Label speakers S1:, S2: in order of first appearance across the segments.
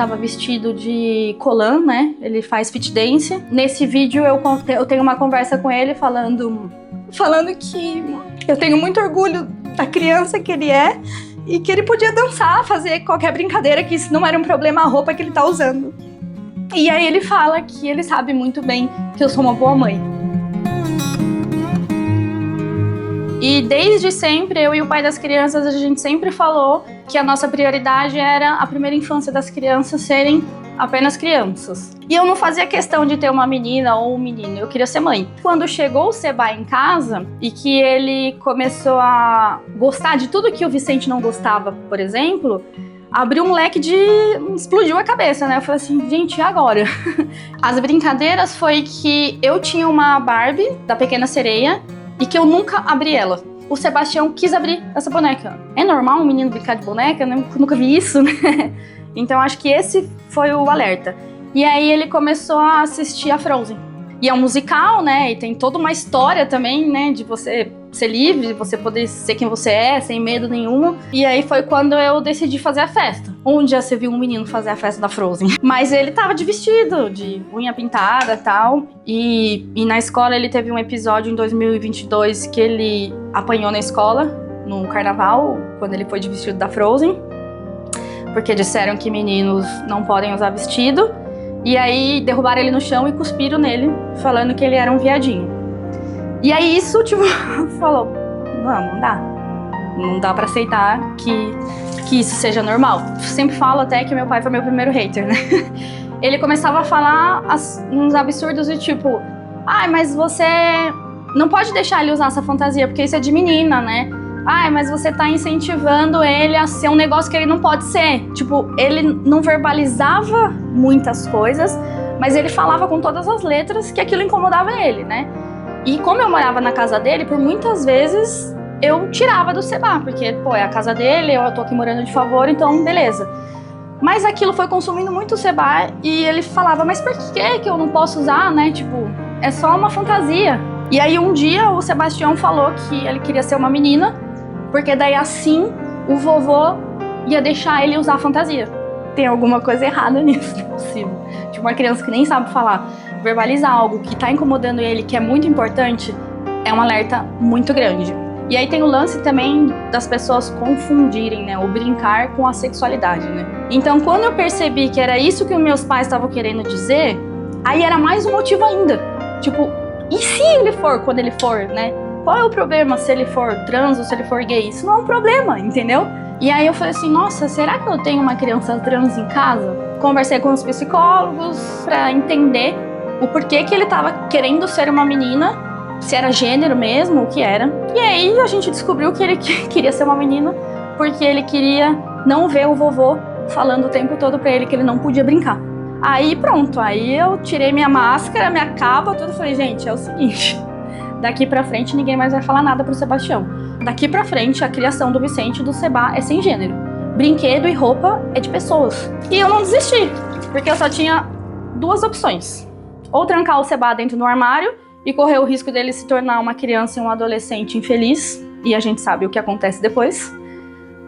S1: tava vestido de colã, né? Ele faz fit dance. Nesse vídeo eu tenho uma conversa com ele falando que eu tenho muito orgulho da criança que ele é e que ele podia dançar, fazer qualquer brincadeira, que isso não era um problema a roupa que ele tá usando. E aí ele fala que ele sabe muito bem que eu sou uma boa mãe. E desde sempre, eu e o pai das crianças, a gente sempre falou que a nossa prioridade era a primeira infância das crianças serem apenas crianças. E eu não fazia questão de ter uma menina ou um menino, eu queria ser mãe. Quando chegou o Seba em casa e que ele começou a gostar de tudo que o Vicente não gostava, por exemplo, abriu um leque de... explodiu a cabeça, né? Eu falei assim, gente, e agora? As brincadeiras foi que eu tinha uma Barbie da Pequena Sereia e que eu nunca abri ela. O Sebastião quis abrir essa boneca. É normal um menino brincar de boneca? Eu nunca vi isso, né? Então acho que esse foi o alerta. E aí ele começou a assistir a Frozen. E é um musical, né? E tem toda uma história também, né? De você ser livre, de você poder ser quem você é, sem medo nenhum. E aí foi quando eu decidi fazer a festa. Um dia você viu um menino fazer a festa da Frozen. Mas ele tava de vestido, de unha pintada e tal. E na escola ele teve um episódio em 2022 que ele apanhou na escola, no carnaval, quando ele foi de vestido da Frozen. Porque disseram que meninos não podem usar vestido. E aí derrubaram ele no chão e cuspiram nele, falando que ele era um viadinho. E aí isso, tipo, falou, não dá. Não dá pra aceitar que isso seja normal. Sempre falo até que meu pai foi meu primeiro hater, né? Ele começava a falar uns absurdos de tipo, mas você não pode deixar ele usar essa fantasia, porque isso é de menina, né? Mas você tá incentivando ele a ser um negócio que ele não pode ser. Tipo, ele não verbalizava muitas coisas, mas ele falava com todas as letras que aquilo incomodava ele, né? E como eu morava na casa dele, por muitas vezes eu tirava do Seba, porque, pô, é a casa dele, eu tô aqui morando de favor, então beleza. Mas aquilo foi consumindo muito o Seba e ele falava, mas por que eu não posso usar, né? Tipo, é só uma fantasia. E aí um dia o Sebastião falou que ele queria ser uma menina, porque daí assim o vovô ia deixar ele usar a fantasia. Tem alguma coisa errada nisso, não é possível. Tipo, uma criança que nem sabe falar, verbalizar algo que tá incomodando ele, que é muito importante, é um alerta muito grande. E aí tem o lance também das pessoas confundirem, né, o brincar com a sexualidade, né. Então quando eu percebi que era isso que os meus pais estavam querendo dizer, aí era mais um motivo ainda. Tipo, e se ele for, quando ele for, né? Qual é o problema se ele for trans ou se ele for gay? Isso não é um problema, entendeu? E aí eu falei assim, nossa, será que eu tenho uma criança trans em casa? Conversei com os psicólogos pra entender o porquê que ele tava querendo ser uma menina, se era gênero mesmo, o que era. E aí a gente descobriu que ele queria ser uma menina porque ele queria não ver o vovô falando o tempo todo pra ele que ele não podia brincar. Aí pronto, aí eu tirei minha máscara, minha capa, tudo, falei, gente, é o seguinte, daqui pra frente ninguém mais vai falar nada pro Sebastião. Daqui pra frente a criação do Vicente e do Seba é sem gênero. Brinquedo e roupa é de pessoas. E eu não desisti, porque eu só tinha duas opções. Ou trancar o Seba dentro do armário e correr o risco dele se tornar uma criança e um adolescente infeliz, e a gente sabe o que acontece depois.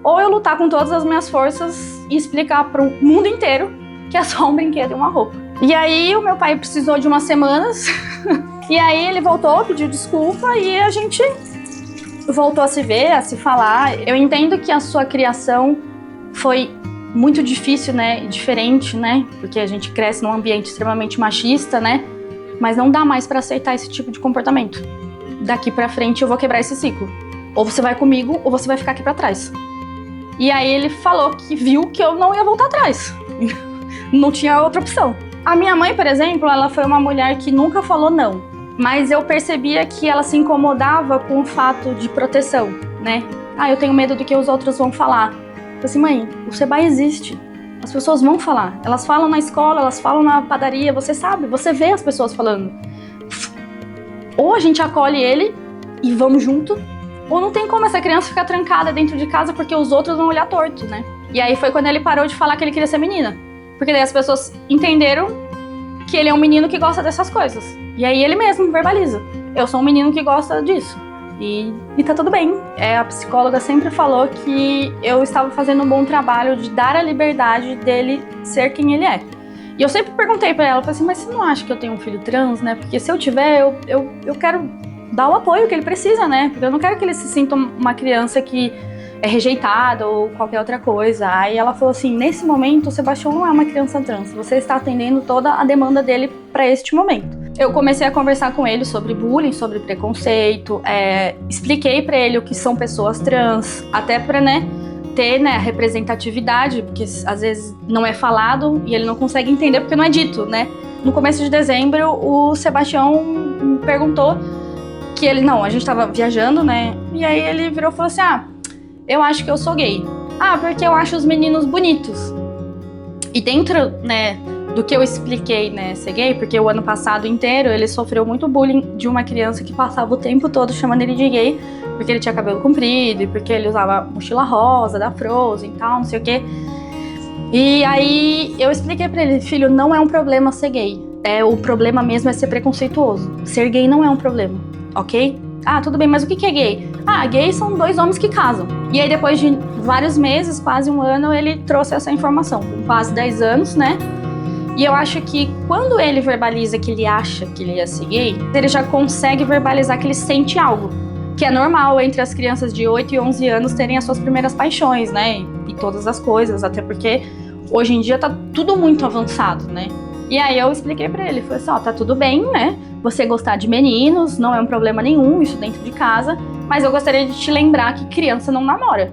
S1: Ou eu lutar com todas as minhas forças e explicar pro mundo inteiro que é só um brinquedo e uma roupa. E aí o meu pai precisou de umas semanas, e aí ele voltou, pediu desculpa e a gente voltou a se ver, a se falar. Eu entendo que a sua criação foi muito difícil, né, diferente, né, porque a gente cresce num ambiente extremamente machista, né, mas não dá mais pra aceitar esse tipo de comportamento. Daqui pra frente eu vou quebrar esse ciclo. Ou você vai comigo, ou você vai ficar aqui pra trás. E aí ele falou que viu que eu não ia voltar atrás. Não tinha outra opção. A minha mãe, por exemplo, ela foi uma mulher que nunca falou não. Mas eu percebia que ela se incomodava com o fato de proteção, né? Eu tenho medo do que os outros vão falar. Eu falei assim, mãe, o Seba existe. As pessoas vão falar. Elas falam na escola, elas falam na padaria, você sabe, você vê as pessoas falando. Ou a gente acolhe ele e vamos junto, ou não tem como essa criança ficar trancada dentro de casa porque os outros vão olhar torto, né? E aí foi quando ele parou de falar que ele queria ser menina. Porque daí as pessoas entenderam que ele é um menino que gosta dessas coisas. E aí ele mesmo verbaliza. Eu sou um menino que gosta disso. E tá tudo bem. A psicóloga sempre falou que eu estava fazendo um bom trabalho de dar a liberdade dele ser quem ele é. E eu sempre perguntei pra ela, falei assim, mas você não acha que eu tenho um filho trans, né? Porque se eu tiver, eu quero dar o apoio que ele precisa, né? Porque eu não quero que ele se sinta uma criança que é rejeitada ou qualquer outra coisa. Aí ela falou assim, nesse momento o Sebastião não é uma criança trans, você está atendendo toda a demanda dele para este momento. Eu comecei a conversar com ele sobre bullying, sobre preconceito, expliquei para ele o que são pessoas trans, até para, ter, a representatividade, porque às vezes não é falado e ele não consegue entender porque não é dito, No começo de dezembro, o Sebastião me perguntou que ele, a gente tava viajando, E aí ele virou e falou assim, eu acho que eu sou gay. Porque eu acho os meninos bonitos. E dentro, do que eu expliquei, ser gay, porque o ano passado inteiro ele sofreu muito bullying de uma criança que passava o tempo todo chamando ele de gay, porque ele tinha cabelo comprido e porque ele usava mochila rosa da Frozen e tal, não sei o quê. E aí eu expliquei pra ele, filho, não é um problema ser gay. O problema mesmo é ser preconceituoso. Ser gay não é um problema, ok? Tudo bem, mas o que é gay? Gay são 2 homens que casam. E aí depois de vários meses, quase 1 ano, ele trouxe essa informação, com quase 10 anos, E eu acho que quando ele verbaliza que ele acha que ele ia ser gay, ele já consegue verbalizar que ele sente algo. Que é normal entre as crianças de 8 e 11 anos terem as suas primeiras paixões, E todas as coisas, até porque hoje em dia tá tudo muito avançado, E aí eu expliquei pra ele, falei assim, tá tudo bem, Você gostar de meninos, não é um problema nenhum, isso dentro de casa, mas eu gostaria de te lembrar que criança não namora.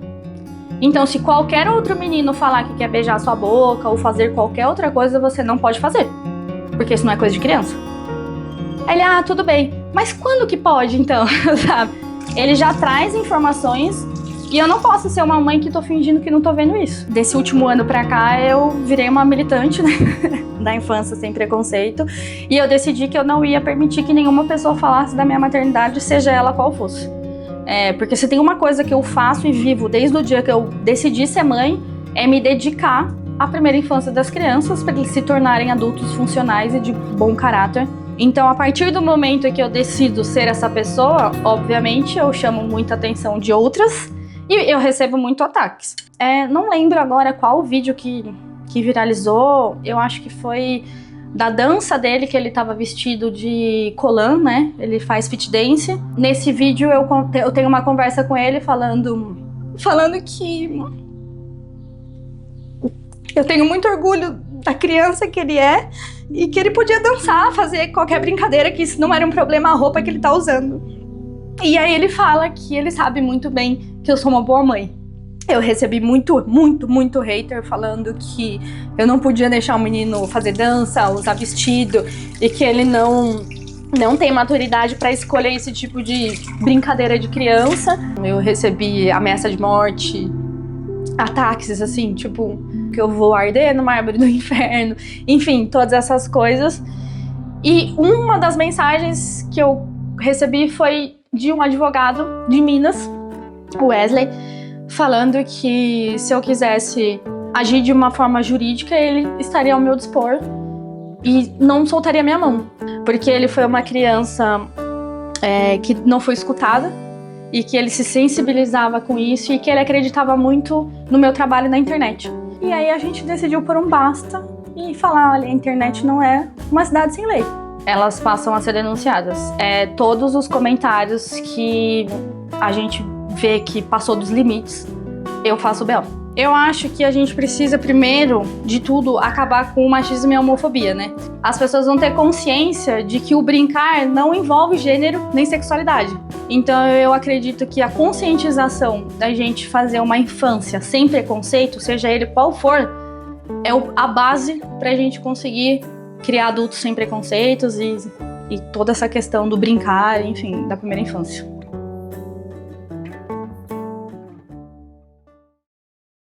S1: Então, se qualquer outro menino falar que quer beijar sua boca ou fazer qualquer outra coisa, você não pode fazer. Porque isso não é coisa de criança. Aí ele, tudo bem. Mas quando que pode, então? Sabe? Ele já traz informações e eu não posso ser uma mãe que tô fingindo que não tô vendo isso. Desse último ano pra cá, eu virei uma militante, da infância sem preconceito. E eu decidi que eu não ia permitir que nenhuma pessoa falasse da minha maternidade, seja ela qual fosse. Porque se tem uma coisa que eu faço e vivo desde o dia que eu decidi ser mãe, é me dedicar à primeira infância das crianças para eles se tornarem adultos funcionais e de bom caráter. Então, a partir do momento em que eu decido ser essa pessoa, obviamente eu chamo muita atenção de outras e eu recebo muito ataques. Não lembro agora qual vídeo que viralizou, eu acho que foi da dança dele, que ele tava vestido de colã, Ele faz fit dance. Nesse vídeo eu tenho uma conversa com ele falando que eu tenho muito orgulho da criança que ele é e que ele podia dançar, fazer qualquer brincadeira, que isso não era um problema a roupa que ele tá usando. E aí ele fala que ele sabe muito bem que eu sou uma boa mãe. Eu recebi muito hater falando que eu não podia deixar o menino fazer dança, usar vestido e que ele não tem maturidade para escolher esse tipo de brincadeira de criança. Eu recebi ameaça de morte, ataques assim, tipo, que eu vou arder numa árvore do inferno, enfim, todas essas coisas. E uma das mensagens que eu recebi foi de um advogado de Minas, o Wesley, falando que se eu quisesse agir de uma forma jurídica, ele estaria ao meu dispor e não soltaria minha mão. Porque ele foi uma criança que não foi escutada e que ele se sensibilizava com isso e que ele acreditava muito no meu trabalho na internet. E aí a gente decidiu por um basta e falar, olha, a internet não é uma cidade sem lei. Elas passam a ser denunciadas. Todos os comentários que a gente vê que passou dos limites, eu faço B.O. Eu acho que a gente precisa, primeiro de tudo, acabar com o machismo e a homofobia, As pessoas vão ter consciência de que o brincar não envolve gênero nem sexualidade. Então eu acredito que a conscientização da gente fazer uma infância sem preconceito, seja ele qual for, é a base pra gente conseguir criar adultos sem preconceitos e toda essa questão do brincar, enfim, da primeira infância.